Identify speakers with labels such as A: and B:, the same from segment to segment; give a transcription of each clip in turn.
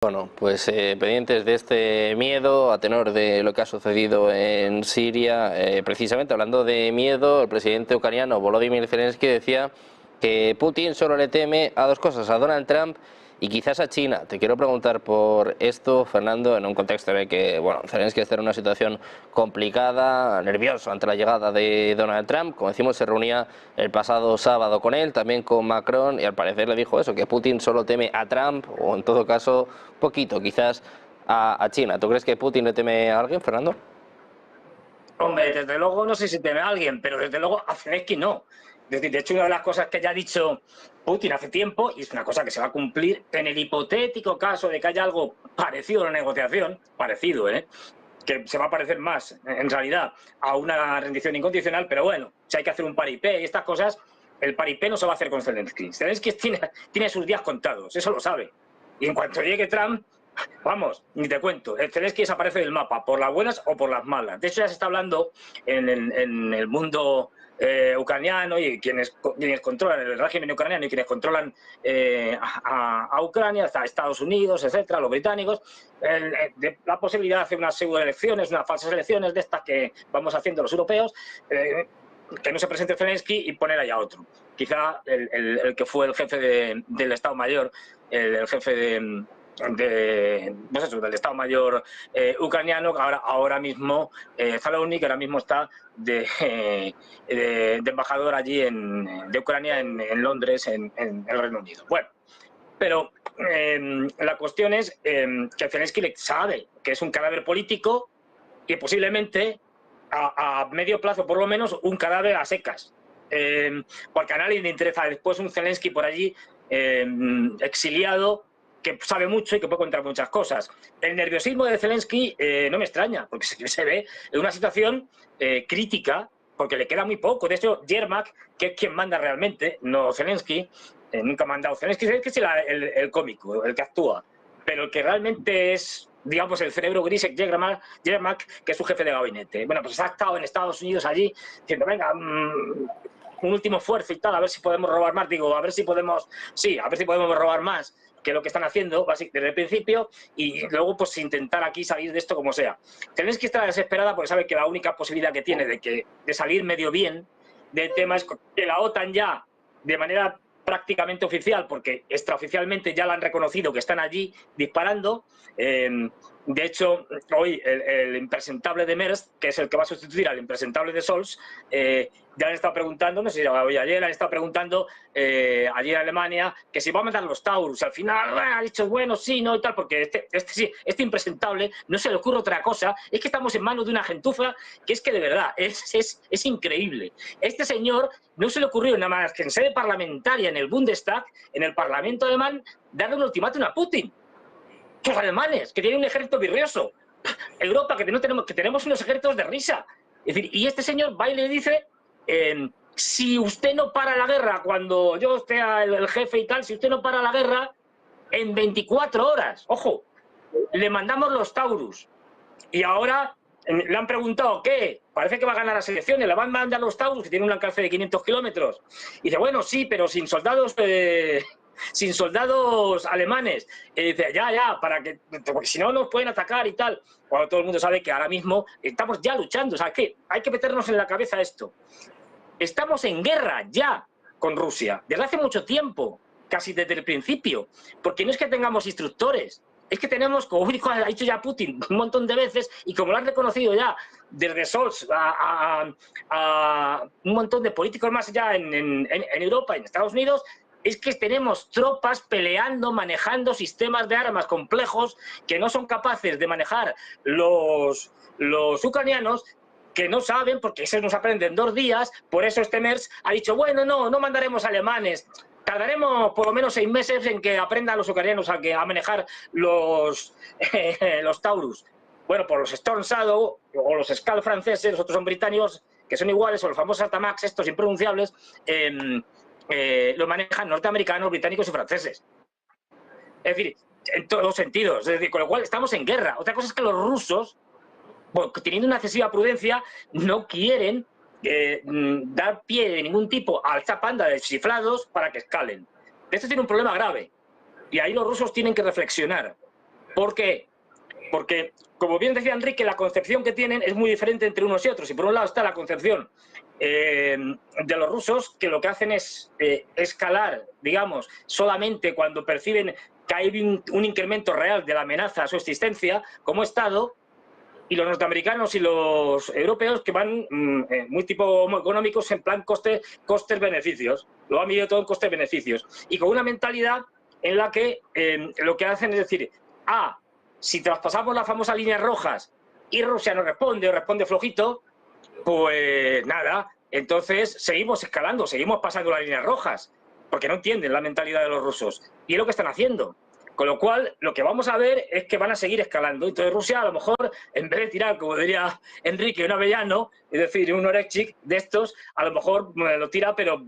A: Bueno, pues pendientes de este miedo a tenor de lo que ha sucedido en Siria, precisamente hablando de miedo, el presidente ucraniano Volodymyr Zelensky decía que Putin solo le teme a dos cosas, a Donald Trump y quizás a China. Te quiero preguntar por esto, Fernando, en un contexto de que, bueno, Zelensky está en una situación complicada, nervioso ante la llegada de Donald Trump. Como decimos, se reunía el pasado sábado con él, también con Macron, y al parecer le dijo eso, que Putin solo teme a Trump, o en todo caso, poquito, quizás a China. ¿Tú crees que Putin le teme a alguien, Fernando?
B: Hombre, desde luego no sé si teme a alguien, pero desde luego a Zelensky no. Es decir, de hecho, una de las cosas que ya ha dicho Putin hace tiempo, y es una cosa que se va a cumplir en el hipotético caso de que haya algo parecido a una negociación, parecido, que se va a parecer más, en realidad, a una rendición incondicional, pero bueno, si hay que hacer un paripé y estas cosas, el paripé no se va a hacer con Zelensky. Zelensky tiene sus días contados, eso lo sabe. Y en cuanto llegue Trump, vamos, ni te cuento, el Zelensky desaparece del mapa, por las buenas o por las malas. De hecho, ya se está hablando en el mundo ucraniano y quienes controlan el régimen ucraniano y quienes controlan a Ucrania, hasta Estados Unidos, etcétera, los británicos, de la posibilidad de hacer unas pseudoelecciones, unas falsas elecciones de estas que vamos haciendo los europeos, que no se presente Zelensky y poner ahí a otro. Quizá el que fue el jefe del Estado Mayor, el jefe pues eso, del Estado Mayor ucraniano, que ahora mismo, Zaloni, que ahora mismo está de embajador allí de Ucrania en Londres, en el Reino Unido. Bueno, pero la cuestión es que Zelensky sabe que es un cadáver político y posiblemente a medio plazo, por lo menos, un cadáver a secas. Porque a nadie le interesa después un Zelensky por allí exiliado, que sabe mucho y que puede contar muchas cosas. El nerviosismo de Zelensky no me extraña, porque se ve en una situación crítica, porque le queda muy poco. De hecho, Yermak, que es quien manda realmente, no Zelensky, nunca ha mandado. Zelensky es el cómico, el que actúa, pero el que realmente es, digamos, el cerebro gris es Yermak, que es su jefe de gabinete. Bueno, pues ha estado en Estados Unidos allí diciendo, venga, un último esfuerzo y tal, a ver si podemos robar más. Digo, a ver si podemos, sí, a ver si podemos robar más que lo que están haciendo desde el principio, y luego pues intentar aquí salir de esto como sea. Tenéis que estar desesperada porque sabe que la única posibilidad que tiene de salir medio bien del tema es que la OTAN ya, de manera prácticamente oficial, porque extraoficialmente ya la han reconocido que están allí disparando. De hecho, hoy el impresentable de Merz, que es el que va a sustituir al impresentable de Scholz, ya le han estado preguntando, no sé si hoy ayer, le han estado preguntando allí en Alemania que si va a mandar los Taurus. Al final ha dicho, bueno, sí, no y tal, porque este impresentable no se le ocurre otra cosa. Es que estamos en manos de una gentuza que es que de verdad es increíble. Este señor no se le ocurrió nada más que en sede parlamentaria, en el Bundestag, en el Parlamento alemán, darle un ultimátum a Putin. Los alemanes, que tienen un ejército virrioso. Europa, que tenemos unos ejércitos de risa. Es decir, y este señor va y le dice, si usted no para la guerra, cuando yo sea el jefe y tal, si usted no para la guerra, en 24 horas, ojo, le mandamos los Taurus. Y ahora le han preguntado, ¿qué? Parece que va a ganar las elecciones, le van a mandar los Taurus, que tienen un alcance de 500 kilómetros. Y dice, bueno, sí, pero sin soldados alemanes. Y dice, ya, porque si no nos pueden atacar y tal. Cuando todo el mundo sabe que ahora mismo estamos ya luchando. O sea, que hay que meternos en la cabeza esto. Estamos en guerra ya con Rusia, desde hace mucho tiempo, casi desde el principio. Porque no es que tengamos instructores, es que tenemos, como ha dicho ya Putin un montón de veces, y como lo han reconocido ya desde Scholz a un montón de políticos más allá en Europa y en Estados Unidos, es que tenemos tropas peleando, manejando sistemas de armas complejos que no son capaces de manejar los ucranianos, que no saben, porque eso nos aprenden 2 días. Por eso este Merz ha dicho, bueno, no mandaremos alemanes, tardaremos por lo menos 6 meses en que aprendan los ucranianos a manejar los Taurus. Bueno, por los Storm Shadow o los Scud franceses, los otros son británicos, que son iguales, o los famosos Atamax, estos impronunciables, lo manejan norteamericanos, británicos y franceses. Es decir, en todos los sentidos. Es decir, con lo cual estamos en guerra. Otra cosa es que los rusos, teniendo una excesiva prudencia, no quieren dar pie de ningún tipo a esta panda de chiflados para que escalen. Esto tiene un problema grave. Y ahí los rusos tienen que reflexionar. ¿Por qué? Porque, como bien decía Enrique, la concepción que tienen es muy diferente entre unos y otros. Y por un lado está la concepción de los rusos, que lo que hacen es escalar, digamos, solamente cuando perciben que hay un incremento real de la amenaza a su existencia como Estado, y los norteamericanos y los europeos que van muy tipo económicos en plan costes-beneficios. Lo han medido todo en costes-beneficios. Y con una mentalidad en la que lo que hacen es decir, si traspasamos las famosas líneas rojas y Rusia no responde o responde flojito, pues nada, entonces seguimos escalando, seguimos pasando las líneas rojas, porque no entienden la mentalidad de los rusos. Y es lo que están haciendo. Con lo cual, lo que vamos a ver es que van a seguir escalando. Entonces Rusia, a lo mejor, en vez de tirar, como diría Enrique, un avellano, es decir, un Orechik de estos, a lo mejor lo tira, pero,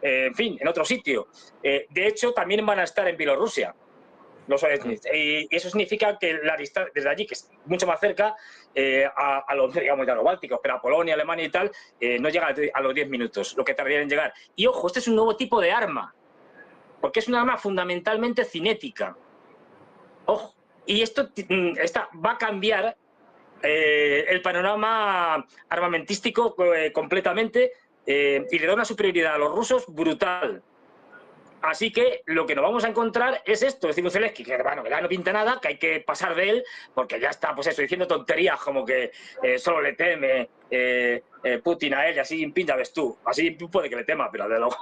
B: en fin, en otro sitio. De hecho, también van a estar en Bielorrusia, los Orechnik. Y eso significa que la distancia, desde allí, que es mucho más cerca, a los, digamos, a los bálticos, pero a Polonia, Alemania y tal, no llega a los 10 minutos, lo que tardaría en llegar. Y ojo, este es un nuevo tipo de arma, porque es un arma fundamentalmente cinética. Ojo, y esto va a cambiar el panorama armamentístico completamente y le da una superioridad a los rusos brutal. Así que lo que nos vamos a encontrar es esto, decimos Zelensky, que bueno, que ya no pinta nada, que hay que pasar de él, porque ya está, pues eso, diciendo tonterías como que solo le teme Putin a él y así pinta, ves tú. Así puede que le tema, pero de luego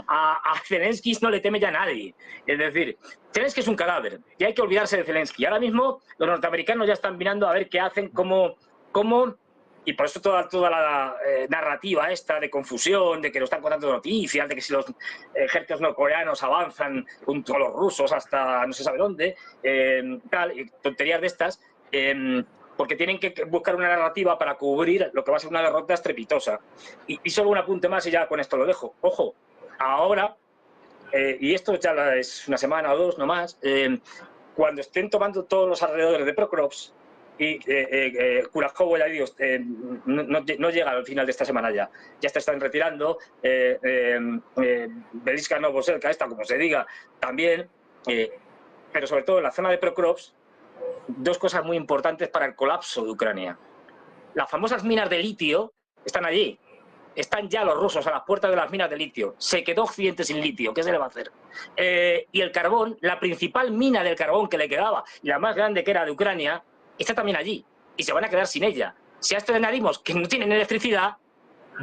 B: a Zelensky no le teme ya nadie. Es decir, Zelensky es un cadáver y hay que olvidarse de Zelensky. Ahora mismo los norteamericanos ya están mirando a ver qué hacen, cómo y por eso toda la narrativa esta de confusión, de que nos están contando noticias, de que si los ejércitos norcoreanos avanzan junto a los rusos hasta no se sabe dónde, tal, y tonterías de estas, porque tienen que buscar una narrativa para cubrir lo que va a ser una derrota estrepitosa. Y solo un apunte más y ya con esto lo dejo. Ojo, ahora, y esto ya es una semana o dos, no más, cuando estén tomando todos los alrededores de Prokhorovsk, y Kurakov, ya digo, no llega al final de esta semana ya se están retirando, Beriska Novoselka, esta como se diga, también, pero sobre todo en la zona de Prokhorovsk, dos cosas muy importantes para el colapso de Ucrania. Las famosas minas de litio están allí, están ya los rusos a las puertas de las minas de litio, se quedó Occidente sin litio, ¿qué se le va a hacer? Y el carbón, la principal mina del carbón que le quedaba, y la más grande que era de Ucrania, está también allí, y se van a quedar sin ella. Si a esto le añadimos que no tienen electricidad,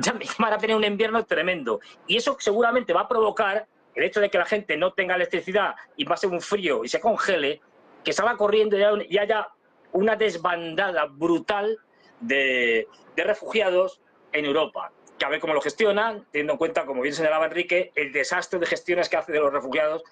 B: ya van a tener un invierno tremendo. Y eso seguramente va a provocar el hecho de que la gente no tenga electricidad y pase un frío y se congele, que salga corriendo y haya una desbandada brutal de refugiados en Europa. Que a ver cómo lo gestionan, teniendo en cuenta, como bien señalaba Enrique, el desastre de gestiones que hace de los refugiados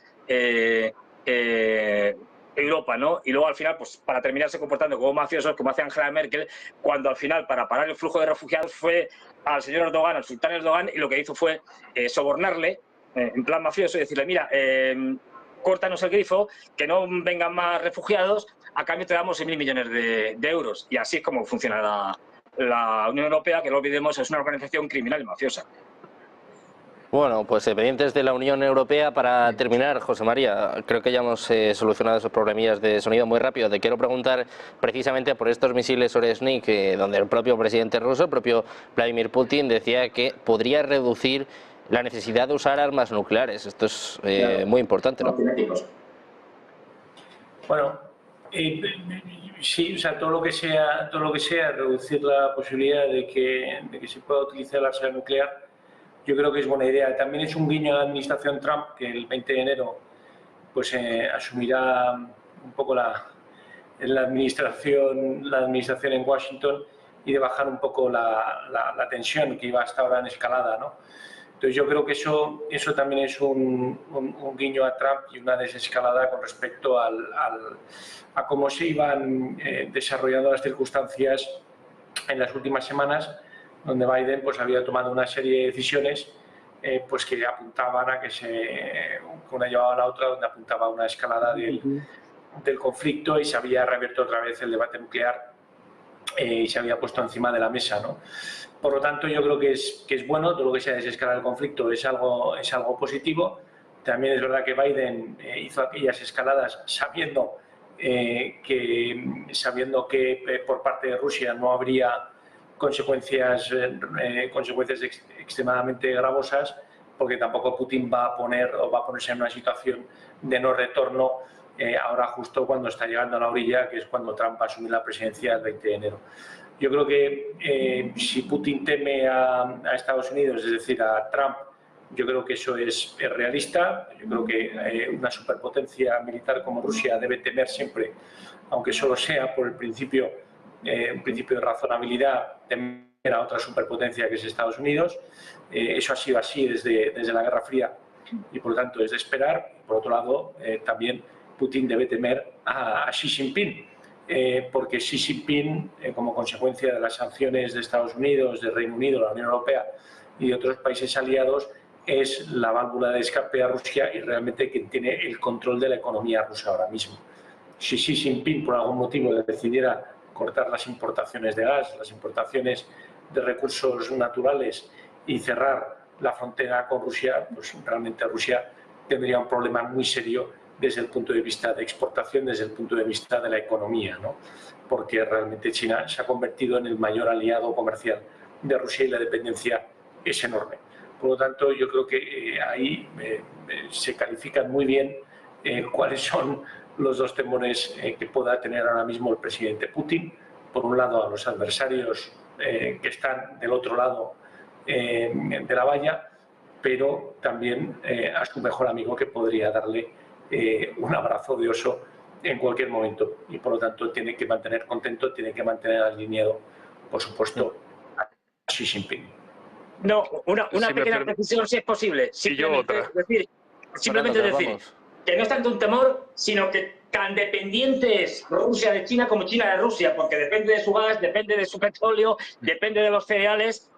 B: Europa, ¿no? Y luego al final, pues para terminarse comportando como mafiosos, como hace Angela Merkel, cuando al final, para parar el flujo de refugiados, fue al señor Erdogan, al sultán Erdogan, y lo que hizo fue sobornarle, en plan mafioso, y decirle, mira, córtanos el grifo, que no vengan más refugiados, a cambio te damos 6.000 millones de euros. Y así es como funciona la Unión Europea, que no olvidemos, es una organización criminal y mafiosa.
A: Bueno, pues pendientes de la Unión Europea. Para terminar, José María, creo que ya hemos solucionado esos problemillas de sonido muy rápido. Te quiero preguntar precisamente por estos misiles Oreshnik, donde el propio presidente ruso, el propio Vladimir Putin, decía que podría reducir la necesidad de usar armas nucleares. Esto es muy importante, ¿no?
C: Bueno, sí, o sea, todo lo que sea reducir la posibilidad de que se pueda utilizar el arsenal nuclear, yo creo que es buena idea. También es un guiño a la administración Trump, que el 20 de enero pues, asumirá un poco la administración en Washington, y de bajar un poco la tensión que iba hasta ahora en escalada, ¿no? Entonces yo creo que eso también es un guiño a Trump y una desescalada con respecto a cómo se iban desarrollando las circunstancias en las últimas semanas, donde Biden pues había tomado una serie de decisiones pues que apuntaban a que una llevaba a la otra, donde apuntaba a una escalada del conflicto, y se había reabierto otra vez el debate nuclear y se había puesto encima de la mesa, ¿no? Por lo tanto, yo creo que es bueno, todo lo que sea desescalar el conflicto es algo positivo, También es verdad que Biden hizo aquellas escaladas sabiendo que por parte de Rusia no habría consecuencias extremadamente gravosas, porque tampoco Putin va a ponerse en una situación de no retorno ahora justo cuando está llegando a la orilla, que es cuando Trump va a asumir la presidencia el 20 de enero. Yo creo que si Putin teme a Estados Unidos, es decir, a Trump, yo creo que eso es realista. Yo creo que una superpotencia militar como Rusia debe temer siempre, aunque solo sea por un principio de razonabilidad, temer a otra superpotencia que es Estados Unidos. Eso ha sido así desde la Guerra Fría y por lo tanto es de esperar. Por otro lado, también Putin debe temer a Xi Jinping, porque Xi Jinping, como consecuencia de las sanciones de Estados Unidos, del Reino Unido, la Unión Europea y de otros países aliados, es la válvula de escape a Rusia y realmente quien tiene el control de la economía rusa ahora mismo. Si Xi Jinping por algún motivo decidiera cortar las importaciones de gas, las importaciones de recursos naturales y cerrar la frontera con Rusia, pues realmente Rusia tendría un problema muy serio desde el punto de vista de exportación, desde el punto de vista de la economía, ¿no? Porque realmente China se ha convertido en el mayor aliado comercial de Rusia y la dependencia es enorme. Por lo tanto, yo creo que ahí se califican muy bien cuáles son los dos temores que pueda tener ahora mismo el presidente Putin. Por un lado, a los adversarios que están del otro lado de la valla, pero también a su mejor amigo, que podría darle un abrazo de oso en cualquier momento. Y por lo tanto tiene que mantener contento, tiene que mantener alineado, por supuesto, a Xi Jinping.
B: No, una pequeña precisión, si es posible. Simplemente decir que no es tanto un temor, sino que tan dependiente es Rusia de China como China de Rusia, porque depende de su gas, depende de su petróleo, depende de los cereales,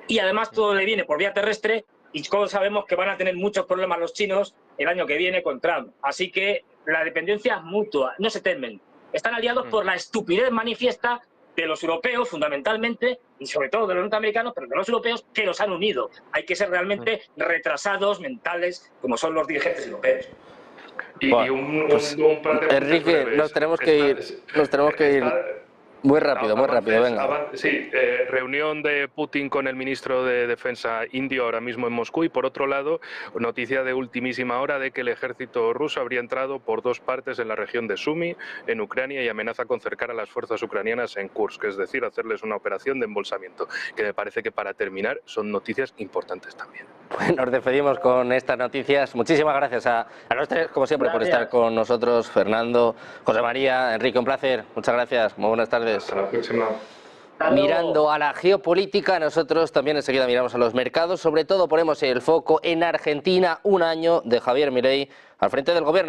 B: y además todo le viene por vía terrestre, y todos sabemos que van a tener muchos problemas los chinos el año que viene con Trump. Así que la dependencia es mutua, no se temen. Están aliados por la estupidez manifiesta de los europeos, fundamentalmente, y sobre todo de los norteamericanos, pero de los europeos que los han unido. Hay que ser realmente retrasados mentales, como son los dirigentes europeos.
A: Enrique, nos tenemos que ir muy rápido, venga.
D: Sí, reunión de Putin con el ministro de Defensa indio ahora mismo en Moscú, y por otro lado, noticia de ultimísima hora de que el ejército ruso habría entrado por dos partes en la región de Sumy, en Ucrania, y amenaza con cercar a las fuerzas ucranianas en Kursk, es decir, hacerles una operación de embolsamiento, que me parece que, para terminar, son noticias importantes también.
A: Pues nos despedimos con estas noticias. Muchísimas gracias a los tres, como siempre, por estar con nosotros. Fernando, José María, Enrique, un placer. Muchas gracias. Muy buenas tardes.
D: Hasta la próxima.
A: Mirando a la geopolítica, nosotros también enseguida miramos a los mercados. Sobre todo ponemos el foco en Argentina, un año de Javier Milei al frente del gobierno.